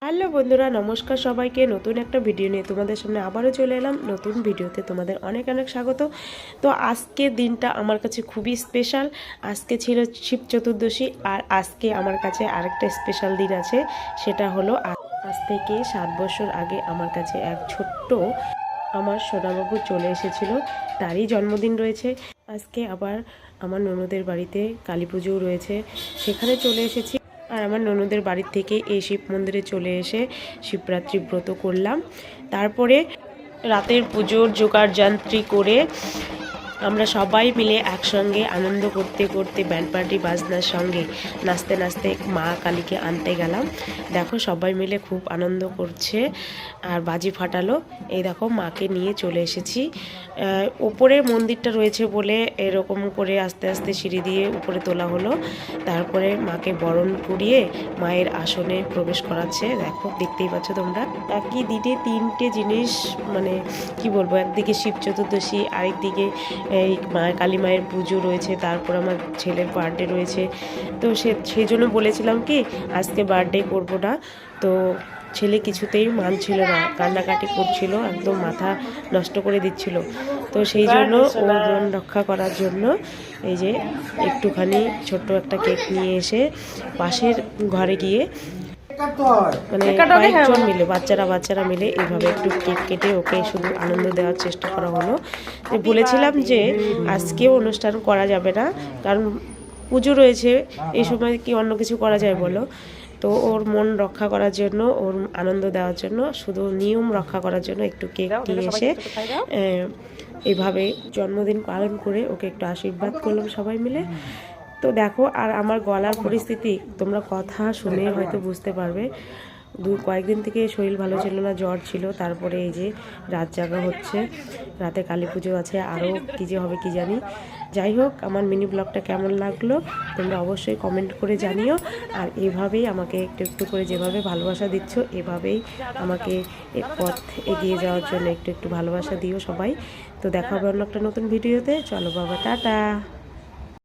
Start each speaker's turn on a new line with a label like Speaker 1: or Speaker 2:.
Speaker 1: Hello বন্ধুরা, নমস্কার সবাইকে। নতুন একটা ভিডিও নিয়ে তোমাদের সামনে আবারও চলে এলাম। নতুন ভিডিওতে তোমাদের অনেক অনেক স্বাগত। তো আজকের দিনটা আমার কাছে খুবই স্পেশাল। আজকে ছিল শিব চতুর্দশী, আর আজকে আমার কাছে আরেকটা স্পেশাল দিন আছে। সেটা হলো আজ থেকে 7 বছর আগে আমার কাছে এক ছোট্ট আমার সোনাবাবু চলে এসেছিল, তারই জন্মদিন রয়েছে আজকে। আবার আমার ননদের বাড়িতে কালী পুজোও রয়েছে, সেখানে চলে এসেছি। আর আমার ননদের বাড়ির থেকে এই শিব মন্দিরে চলে এসে শিবরাত্রি ব্রত করলাম। তারপরে রাতের পুজোর জোগাড় যন্ত্রী করে আমরা সবাই মিলে একসঙ্গে আনন্দ করতে করতে ব্যান্ড পার্টি বাজনার সঙ্গে নাচতে নাচতে মা কালীকে আনতে গেলাম। দেখো সবাই মিলে খুব আনন্দ করছে আর বাজি ফাটালো। এই দেখো মাকে নিয়ে চলে এসেছি। ওপরে মন্দিরটা রয়েছে বলে এরকম করে আস্তে আস্তে সিঁড়ি দিয়ে উপরে তোলা হলো। তারপরে মাকে বরণ করিয়ে মায়ের আসনে প্রবেশ করাচ্ছে। দেখো দেখতেই পাচ্ছ তোমরা, একই দিনে তিনটে জিনিস, মানে কি বলবো, একদিকে শিব চতুর্দশী, আরেকদিকে এই কালী মায়ের পুজো রয়েছে, তারপর আমার ছেলের বার্থডে রয়েছে। তো সেই জন্য বলেছিলাম কি আজকে বার্থডে করবো না, তো ছেলে কিছুতেই মানছিল না, কান্নাকাটি করছিল, একদম মাথা নষ্ট করে দিচ্ছিল। তো সেই জন্য ওর মন রক্ষা করার জন্য এই যে একটুখানি ছোট্ট একটা কেক নিয়ে এসে পাশের ঘরে গিয়ে, মানে কয়েকজন মিলে বাচ্চারা মিলে এইভাবে একটু কেক কেটে ওকে শুধু আনন্দ দেওয়ার চেষ্টা করা হলো। বলেছিলাম যে আজকেও অনুষ্ঠান করা যাবে না, কারণ পুজো রয়েছে, এই সময় কি অন্য কিছু করা যায় বলো। তো ওর মন রক্ষা করার জন্য, ওর আনন্দ দেওয়ার জন্য, শুধু নিয়ম রক্ষা করার জন্য একটু কেক নিয়ে এসে এইভাবে জন্মদিন পালন করে ওকে একটু আশীর্বাদ করলাম সবাই মিলে। তো দেখো, আর আমার গলার পরিস্থিতি তোমরা কথা শুনে হয়তো বুঝতে পারবে। কয়েকদিন থেকে শরীর ভালো ছিল না, জ্বর ছিল। তারপরে এই যে রাত জাগা হচ্ছে, রাতে কালী পুজো আছে, আরও কী যে হবে কি জানি। যাই হোক, আমার মিনি ব্লগটা কেমন লাগলো তোমরা অবশ্যই কমেন্ট করে জানিও। আর এভাবেই আমাকে একটু একটু করে যেভাবে ভালোবাসা দিচ্ছ, এভাবেই আমাকে পথ এগিয়ে যাওয়ার জন্য একটু একটু ভালোবাসা দিও সবাই। তো দেখা হবে অন্য একটা নতুন ভিডিওতে। চলো বাবা, টাটা।